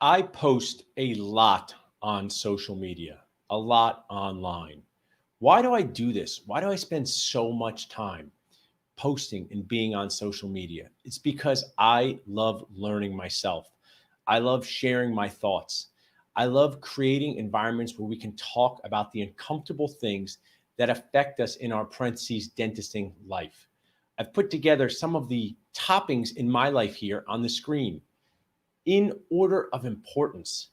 I post a lot on social media, a lot online. Why do I do this? Why do I spend so much time posting and being on social media? It's because I love learning myself. I love sharing my thoughts. I love creating environments where we can talk about the uncomfortable things that affect us in our parentheses dentisting life. I've put together some of the toppings in my life here on the screen in order of importance: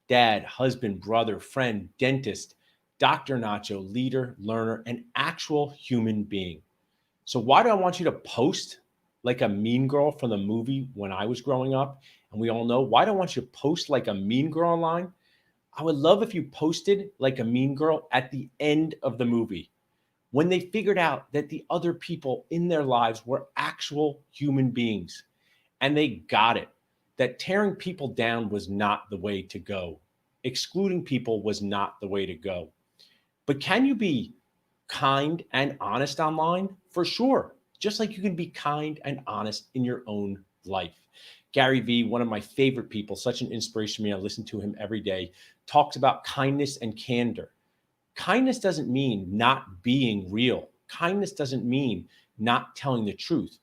dad, husband, brother, friend, dentist, Dr. Nacho, leader, learner, an actual human being. So, why do I want you to post like a mean girl from the movie when I was growing up? And we all know, why do I want you to post like a mean girl online? I would love if you posted like a mean girl at the end of the movie when they figured out that the other people in their lives were actual human beings and they got it, that tearing people down was not the way to go. Excluding people was not the way to go. But can you be kind and honest online? For sure. Just like you can be kind and honest in your own life. Gary Vee, one of my favorite people, such an inspiration to me. I listen to him every day, talks about kindness and candor. Kindness doesn't mean not being real. Kindness doesn't mean not telling the truth.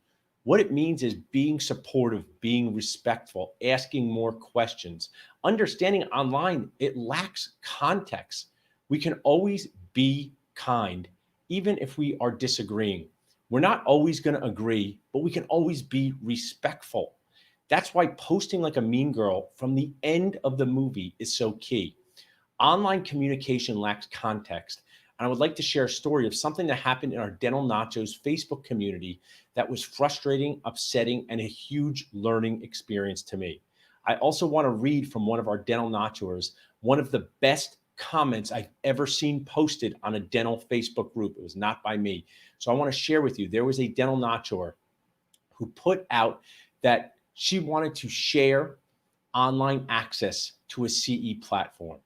What it means is being supportive, being respectful, asking more questions. Understanding online, it lacks context. We can always be kind, even if we are disagreeing. We're not always going to agree, but we can always be respectful. That's why posting like a mean girl from the end of the movie is so key. Online communication lacks context. And I would like to share a story of something that happened in our Dental Nachos Facebook community that was frustrating, upsetting, and a huge learning experience to me. I also want to read from one of our Dental Nachos, one of the best comments I've ever seen posted on a dental Facebook group. It was not by me. So I want to share with you. There was a dental nachoer who put out that she wanted to share online access to a CE platform.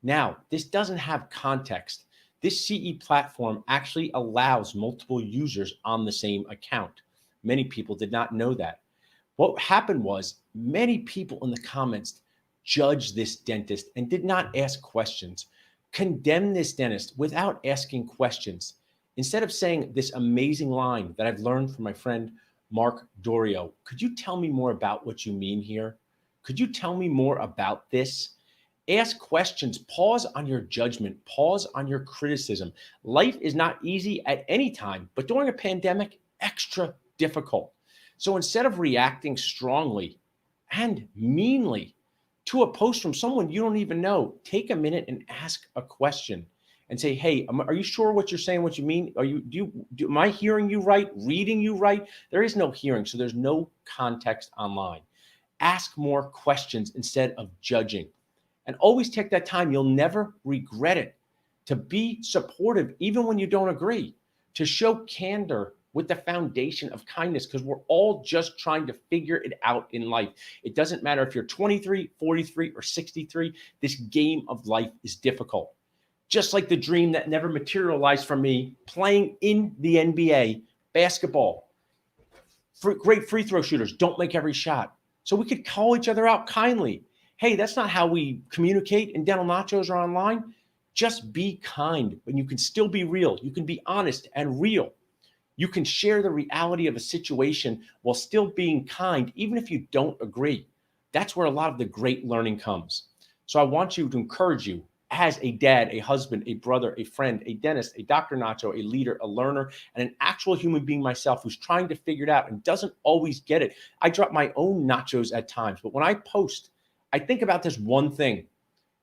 Now, this doesn't have context. This CE platform actually allows multiple users on the same account. Many people did not know that. What happened was many people in the comments judged this dentist and did not ask questions, condemned this dentist without asking questions. Instead of saying this amazing line that I've learned from my friend Mark Dorio, could you tell me more about what you mean here? Could you tell me more about this? Ask questions, pause on your judgment, pause on your criticism. Life is not easy at any time, but during a pandemic, extra difficult. So instead of reacting strongly and meanly to a post from someone you don't even know, take a minute and ask a question and say, "Hey, are you sure what you're saying, what you mean? Am I hearing you right, reading you right?" There is no hearing, so there's no context online. Ask more questions instead of judging. And always take that time. You'll never regret it. To be supportive, even when you don't agree, to show candor with the foundation of kindness, because we're all just trying to figure it out in life. It doesn't matter if you're 23, 43, or 63. This game of life is difficult. Just like the dream that never materialized for me playing in the NBA basketball. Great free throw shooters don't make every shot. So we could call each other out kindly. Hey, that's not how we communicate in Dental Nachos or online. Just be kind, but you can still be real. You can be honest and real. You can share the reality of a situation while still being kind, even if you don't agree. That's where a lot of the great learning comes. So I want you to encourage you as a dad, a husband, a brother, a friend, a dentist, a Dr. Nacho, a leader, a learner, and an actual human being myself who's trying to figure it out and doesn't always get it. I drop my own nachos at times, but when I post, I think about this one thing.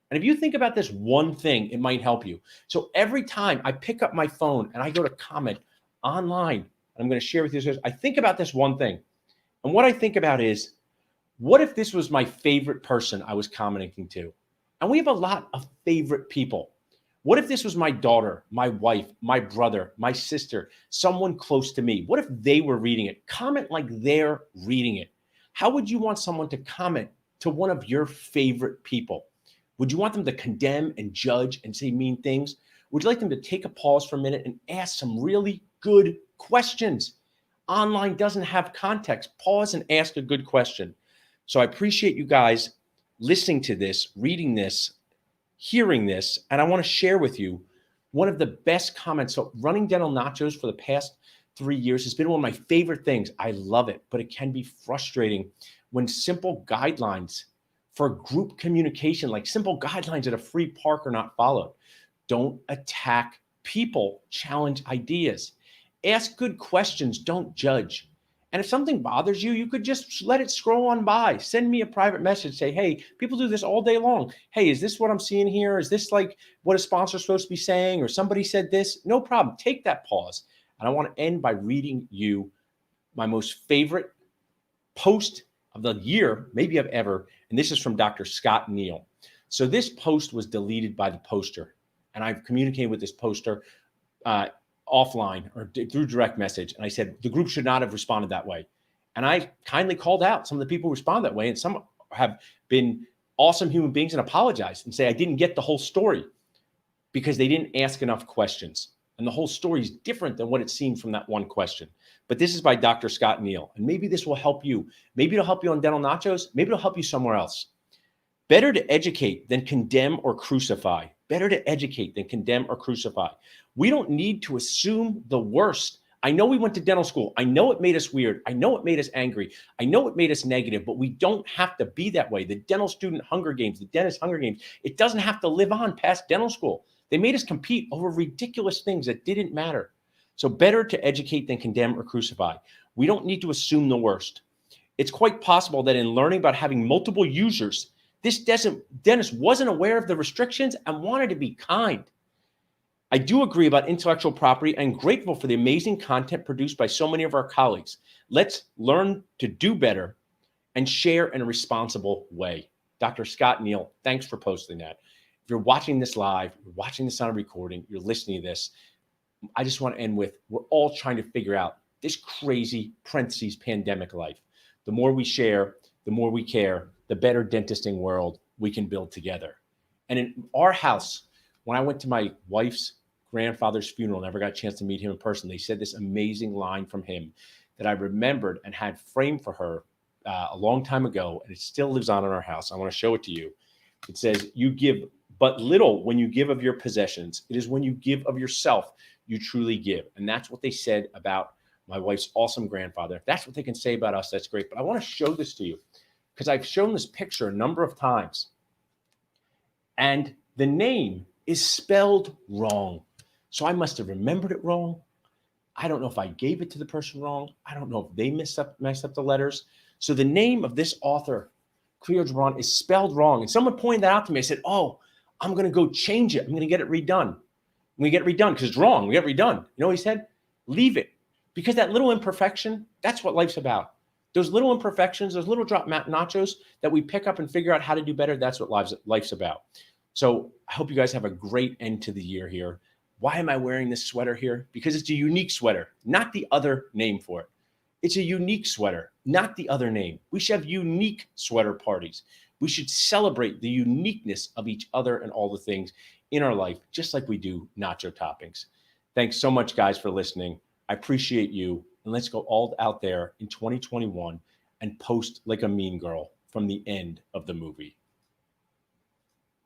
And if you think about this one thing, it might help you. So every time I pick up my phone and I go to comment online, I'm going to share with you, I think about this one thing. And what I think about is, what if this was my favorite person I was commenting to? And we have a lot of favorite people. What if this was my daughter, my wife, my brother, my sister, someone close to me? What if they were reading it? Comment like they're reading it. How would you want someone to comment to one of your favorite people? Would you want them to condemn and judge and say mean things? Would you like them to take a pause for a minute and ask some really good questions? Online doesn't have context. Pause and ask a good question. So I appreciate you guys listening to this, reading this, hearing this, and I want to share with you one of the best comments. So running Dental Nachos for the past 3 years has been one of my favorite things. I love it, but it can be frustrating when simple guidelines for group communication, like simple guidelines at a free park, are not followed. Don't attack people, challenge ideas. Ask good questions, don't judge. And if something bothers you, you could just let it scroll on by. Send me a private message. Say, hey, people do this all day long. Hey, is this what I'm seeing here? Is this like what a sponsor's supposed to be saying? Or somebody said this? No problem. Take that pause. And I want to end by reading you my most favorite post of the year, maybe of ever. And this is from Dr. Scott Neal. So this post was deleted by the poster. And I've communicated with this poster offline or through direct message. And I said, the group should not have responded that way. And I kindly called out some of the people who respond that way. And some have been awesome human beings and apologized and say, I didn't get the whole story because they didn't ask enough questions. And the whole story is different than what it seemed from that one question. But this is by Dr. Scott Neal. And maybe this will help you. Maybe it'll help you on Dental Nachos. Maybe it'll help you somewhere else. Better to educate than condemn or crucify. Better to educate than condemn or crucify. We don't need to assume the worst. I know we went to dental school. I know it made us weird. I know it made us angry. I know it made us negative, but we don't have to be that way. The dental student Hunger Games, the dentist Hunger Games, it doesn't have to live on past dental school. They made us compete over ridiculous things that didn't matter. So better to educate than condemn or crucify. We don't need to assume the worst. It's quite possible that in learning about having multiple users, this dentist wasn't aware of the restrictions and wanted to be kind. I do agree about intellectual property and grateful for the amazing content produced by so many of our colleagues. Let's learn to do better and share in a responsible way. Dr. Scott Neal, thanks for posting that. If you're watching this live, you're watching this on a recording, you're listening to this, I just want to end with, we're all trying to figure out this crazy parentheses pandemic life. The more we share, the more we care, the better dentisting world we can build together. And in our house, when I went to my wife's grandfather's funeral, never got a chance to meet him in person, they said this amazing line from him that I remembered and had framed for her a long time ago, and it still lives on in our house. I want to show it to you. It says, you give but little when you give of your possessions. It is when you give of yourself you truly give. And that's what they said about my wife's awesome grandfather. If that's what they can say about us, that's great. But I want to show this to you because I've shown this picture a number of times. And the name is spelled wrong. So I must have remembered it wrong. I don't know if I gave it to the person wrong. I don't know if they messed up the letters. So the name of this author, Khalil Gibran, is spelled wrong. And someone pointed that out to me. I said, oh, I'm going to go change it. I'm going to get it redone. I'm going to get it redone because it's wrong. We get it redone. You know what he said? Leave it. Because that little imperfection, that's what life's about. Those little imperfections, those little drop nachos that we pick up and figure out how to do better, that's what life's about. So I hope you guys have a great end to the year here. Why am I wearing this sweater here? Because it's a unique sweater, not the other name for it. It's a unique sweater, not the other name. We should have unique sweater parties. We should celebrate the uniqueness of each other and all the things in our life, just like we do nacho toppings. Thanks so much, guys, for listening. I appreciate you. And let's go all out there in 2021 and post like a mean girl from the end of the movie.